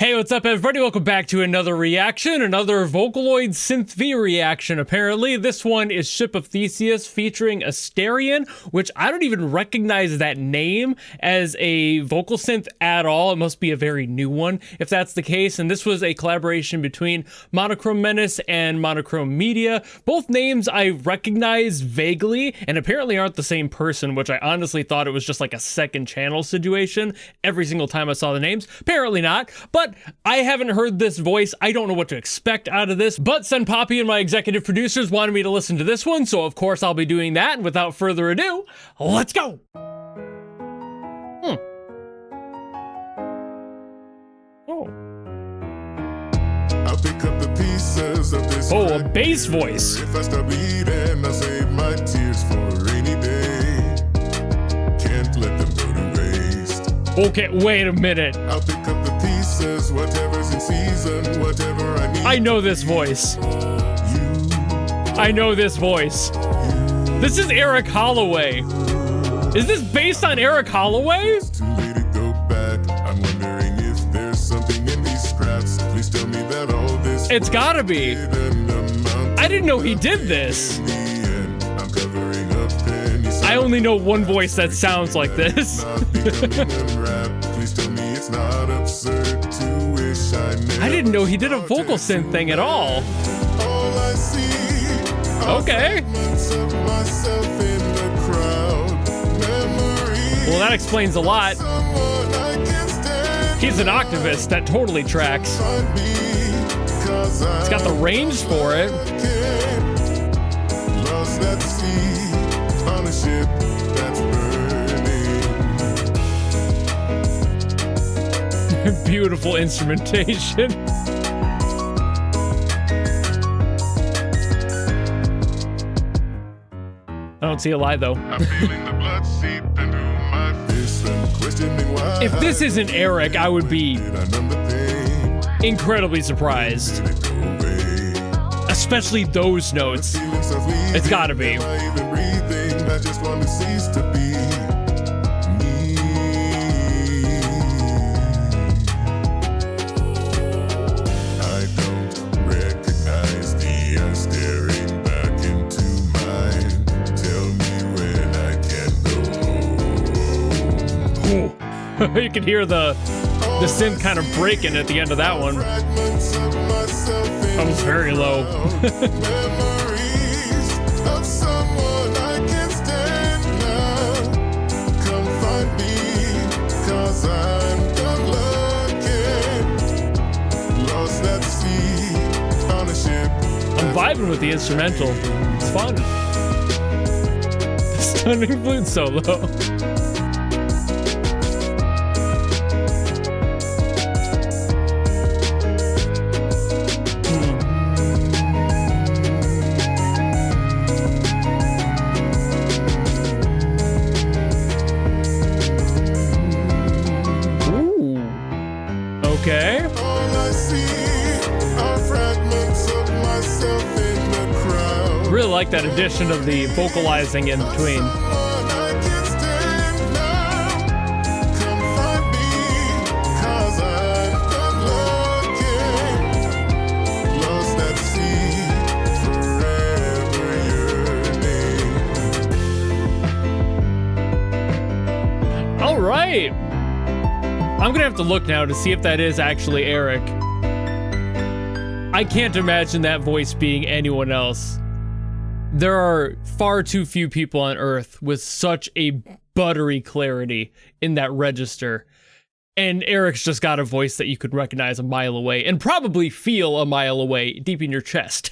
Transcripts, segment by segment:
Hey, what's up everybody? Welcome back to another reaction, another Vocaloid Synth V reaction apparently. This one is Ship of Theseus featuring ASTERIAN, which I don't even recognize that name as a vocal synth at all. It must be a very new one if that's the case. And this was a collaboration between MonochroMenace and MonochroMedia. Both names I recognize vaguely and apparently aren't the same person, which I honestly thought it was just like a second channel situation every single time I saw the names. Apparently not, but I haven't heard this voice. I don't know what to expect out of this, but Senpapi and my executive producers wanted me to listen to this one, so of course I'll be doing that. And without further ado, let's go. I'll pick up the pieces of this. Oh, a bass voice. If I start bleeding, I'll save my tears for a rainy day. Can't let them go to waste. Okay, wait a minute. I'll pick up the pieces, whatever's in season, whatever I need. I know this voice. I know this voice. This is Eric Holloway. Is this based on Eric Holloway? It's too late to go back. I'm wondering if there's something in these scraps. Please tell me that all this. It's gotta be. I didn't know he did this. I only know one voice that sounds like this. Please tell me it's not absurd to wish I never. I didn't know he did a vocal synth thing at all. All I see are Okay. fragments of myself in the crowd. Memories Well, that explains a lot. of someone I can't stand. He's an octavist. That totally tracks. Find me, 'cause I He's got the range for it. lost at sea on a ship that's burning. Beautiful instrumentation. I don't see a lie though. I'm feeling the blood seep into my fist and questioning why. If this isn't Eric, I would be Did I numb the pain? incredibly surprised. Did it go away? Especially those notes. Feeling softly It's gotta be. am I even breathing? I just want to cease to be me. I don't recognize the air staring back into mine. Tell me when I can go home. You can hear the synth kind of breaking at the end of that one. Fragments of myself in That was very low. Memories of someone I can't stand now. Come find me, 'cause I'm done looking. Lost at sea on a ship. I'm vibing with the instrumental. It's fun. Stunning flute solo. Okay. All I see are fragments of myself in the crowd. Really like that addition of the vocalizing in between. Someone I can't stand now. Come find me, 'cause I'm done looking. Lost at sea, forever yearning. All right. I'm gonna have to look now to see if that is actually Eric. I can't imagine that voice being anyone else. There are far too few people on Earth with such a buttery clarity in that register. And Eric's just got a voice that you could recognize a mile away and probably feel a mile away deep in your chest.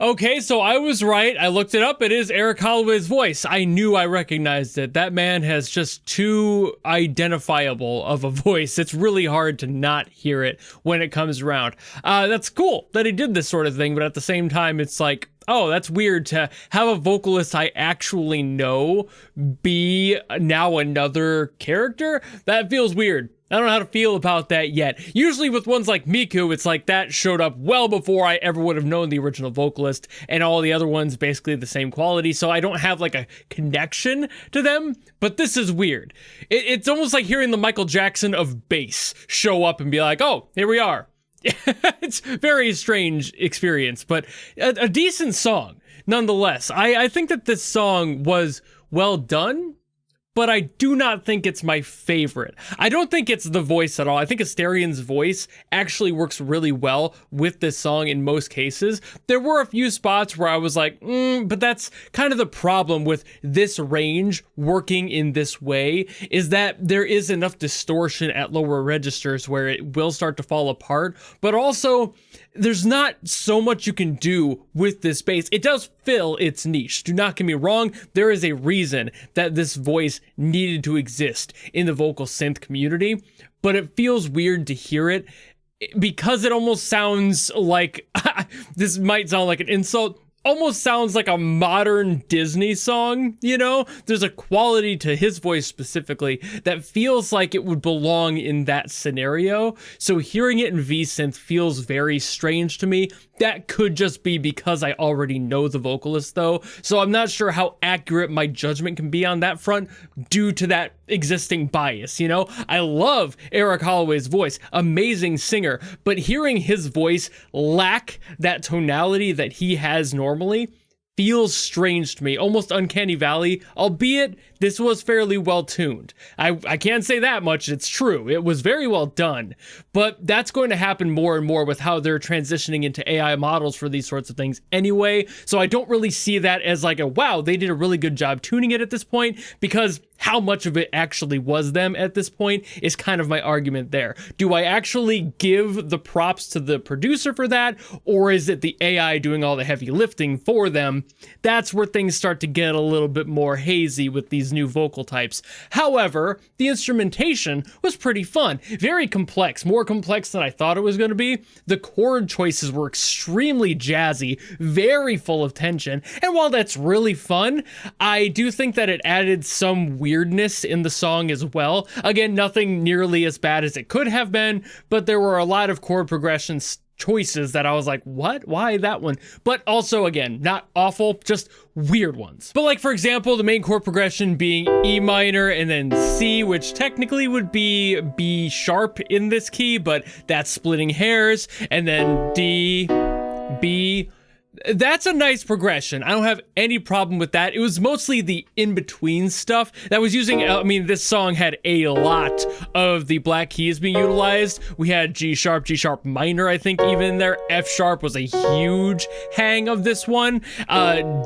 Okay, so I was right. I looked it up. It is Eric Holloway's voice. I knew I recognized it. That man has just too identifiable of a voice. It's really hard to not hear it when it comes around. That's cool that he did this sort of thing, but at the same time, it's like, oh, that's weird to have a vocalist I actually know be now another character. That feels weird. I don't know how to feel about that yet. Usually with ones like Miku, it's like that showed up well before I ever would have known the original vocalist, and all the other ones basically the same quality, so I don't have like a connection to them, but this is weird. It's almost like hearing the Michael Jackson of bass show up and be like, oh, here we are. It's a very strange experience, but a decent song nonetheless. I think that this song was well done, but I do not think it's my favorite. I don't think it's the voice at all. I think ASTERIAN's voice actually works really well with this song in most cases. There were a few spots where I was like, but that's kind of the problem with this range working in this way, is that there is enough distortion at lower registers where it will start to fall apart, but also there's not so much you can do with this bass. It does fill its niche. Do not get me wrong. There is a reason that this voice needed to exist in the vocal synth community, but it feels weird to hear it because it almost sounds like, this might sound like an insult, almost sounds like a modern Disney song, you know? There's a quality to his voice specifically that feels like it would belong in that scenario. So hearing it in V-Synth feels very strange to me. That could just be because I already know the vocalist though. So I'm not sure how accurate my judgment can be on that front due to that existing bias, you know? I love Eric Holloway's voice, amazing singer, but hearing his voice lack that tonality that he has normally feels strange to me, almost uncanny valley, albeit this was fairly well tuned. I can't say that much, it's true. It was very well done, but that's going to happen more and more with how they're transitioning into AI models for these sorts of things anyway, so I don't really see that as like a, wow, they did a really good job tuning it at this point, because how much of it actually was them at this point is kind of my argument there. Do I actually give the props to the producer for that, or is it the AI doing all the heavy lifting for them? That's where things start to get a little bit more hazy with these new vocal types. However, the instrumentation was pretty fun. Very complex, more complex than I thought it was going to be. The chord choices were extremely jazzy, very full of tension, and while that's really fun, I do think that it added some weirdness in the song as well. Again, nothing nearly as bad as it could have been, but there were a lot of chord progressions choices that I was like, what? Why that one? But also, again, not awful, just weird ones. But like, for example, the main chord progression being E minor and then C, which technically would be B sharp in this key, but that's splitting hairs, and then D, B. That's a nice progression. I don't have any problem with that. It was mostly the in-between stuff that was using, I mean, this song had a lot of the black keys being utilized. We had G sharp minor, I think, even in there. F sharp was a huge hang of this one.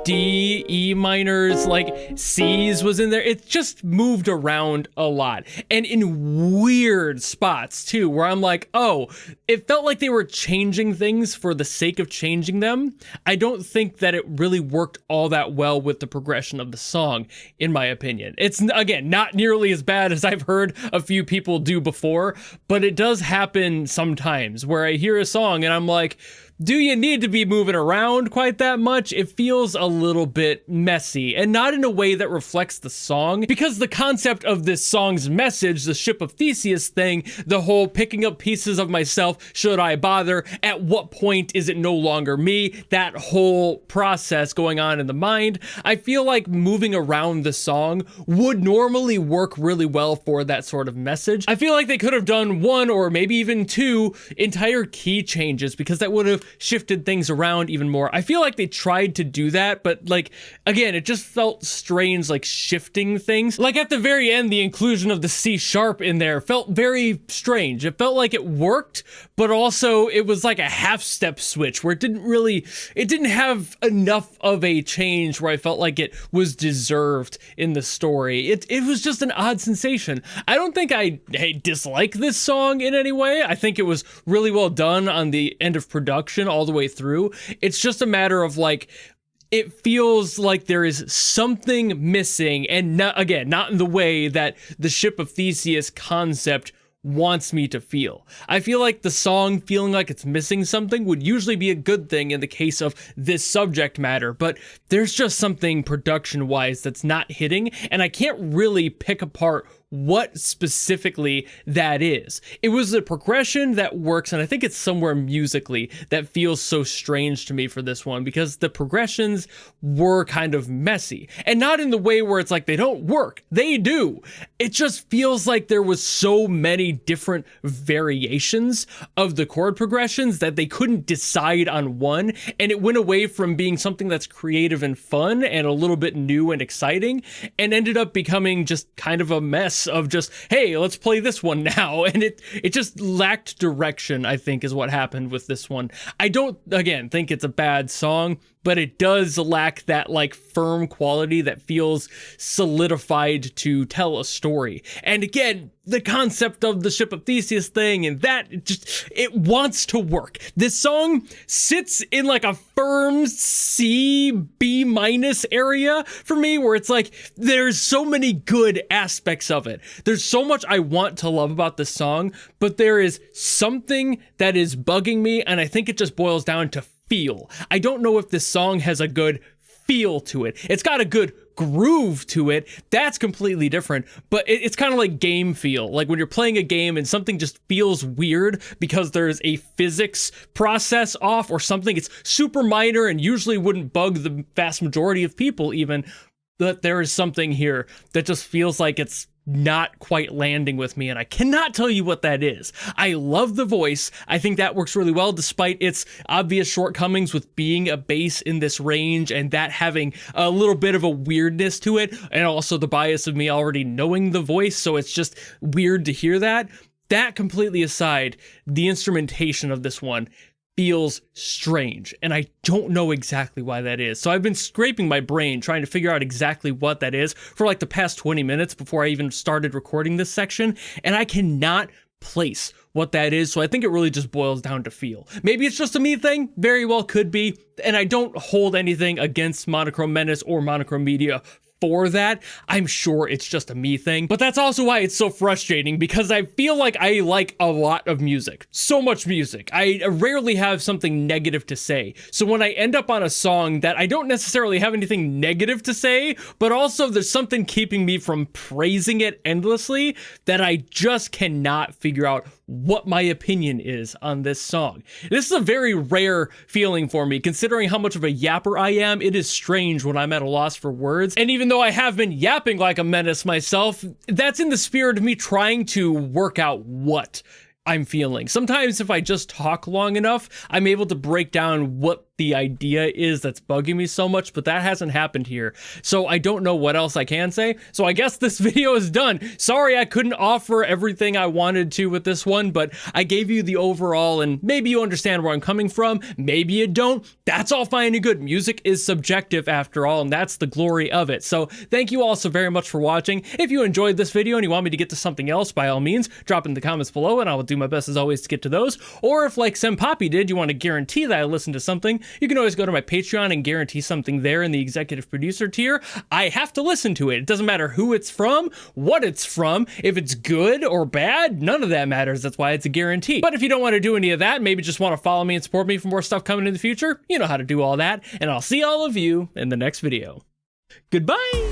D, E minors, like C's was in there. It just moved around a lot. And in weird spots too, where I'm like, oh, it felt like they were changing things for the sake of changing them. I don't think that it really worked all that well with the progression of the song, in my opinion. It's, again, not nearly as bad as I've heard a few people do before, but it does happen sometimes where I hear a song and I'm like, do you need to be moving around quite that much? It feels a little bit messy, and not in a way that reflects the song, because the concept of this song's message, the Ship of Theseus thing, the whole picking up pieces of myself, should I bother, at what point is it no longer me, that whole process going on in the mind, I feel like moving around the song would normally work really well for that sort of message. I feel like they could have done one or maybe even two entire key changes, because that would have shifted things around even more. I feel like they tried to do that, but like, again, it just felt strange, like shifting things. Like at the very end, the inclusion of the C sharp in there felt very strange. It felt like it worked, but also it was like a half step switch where it didn't have enough of a change where I felt like it was deserved in the story. It was just an odd sensation. I don't think I dislike this song in any way. I think it was really well done on the end of production all the way through. It's just a matter of like, it feels like there is something missing, and not in the way that the Ship of Theseus concept wants me to feel. I feel like the song feeling like it's missing something would usually be a good thing in the case of this subject matter, but there's just something production-wise that's not hitting, and I can't really pick apart what specifically that is. It was a progression that works, and I think it's somewhere musically that feels so strange to me for this one, because the progressions were kind of messy, and not in the way where it's like they don't work. They do. It just feels like there was so many different variations of the chord progressions that they couldn't decide on one, and it went away from being something that's creative and fun and a little bit new and exciting, and ended up becoming just kind of a mess of just, hey, let's play this one now. And it just lacked direction, I think, is what happened with this one. I don't, again, think it's a bad song, but it does lack that like firm quality that feels solidified to tell a story. And again, the concept of the ship of Theseus thing and that, it wants to work. This song sits in like a firm C, B minus area for me, where it's like, there's so many good aspects of it. There's so much I want to love about this song, but there is something that is bugging me, and I think it just boils down to feel. I don't know if this song has a good feel to it. It's got a good groove to it. That's completely different, but it's kind of like game feel. Like when you're playing a game and something just feels weird because there's a physics process off or something. It's super minor and usually wouldn't bug the vast majority of people even, but there is something here that just feels like it's not quite landing with me, and I cannot tell you what that is. I love the voice. I think that works really well despite its obvious shortcomings with being a bass in this range and that having a little bit of a weirdness to it, and also the bias of me already knowing the voice, so it's just weird to hear that. That completely aside, the instrumentation of this one feels strange, and I don't know exactly why that is. So I've been scraping my brain trying to figure out exactly what that is for like the past 20 minutes before I even started recording this section, and I cannot place what that is. So I think it really just boils down to feel. Maybe it's just a me thing, very well could be, and I don't hold anything against MonochroMenace or MonochroMedia for that. I'm sure it's just a me thing, but that's also why it's so frustrating, because I feel like I like a lot of music, so much music. I rarely have something negative to say. So when I end up on a song that I don't necessarily have anything negative to say, but also there's something keeping me from praising it endlessly, that I just cannot figure out what my opinion is on this song. This is a very rare feeling for me, considering how much of a yapper I am. It is strange when I'm at a loss for words, and even though I have been yapping like a menace myself, that's in the spirit of me trying to work out what I'm feeling. Sometimes if I just talk long enough, I'm able to break down what the idea is that's bugging me so much, but that hasn't happened here. So I don't know what else I can say. So I guess this video is done. Sorry I couldn't offer everything I wanted to with this one, but I gave you the overall, and maybe you understand where I'm coming from. Maybe you don't. That's all fine and good. Music is subjective after all, and that's the glory of it. So thank you all so very much for watching. If you enjoyed this video and you want me to get to something else, by all means, drop in the comments below and I will do my best as always to get to those. Or if, like Sem Poppy did, you want to guarantee that I listen to something, you can always go to my Patreon and guarantee something there in the executive producer tier. I have to listen to it. It doesn't matter who it's from, what it's from, if it's good or bad, none of that matters. That's why it's a guarantee. But if you don't want to do any of that, maybe just want to follow me and support me for more stuff coming in the future, you know how to do all that, and I'll see all of you in the next video. Goodbye!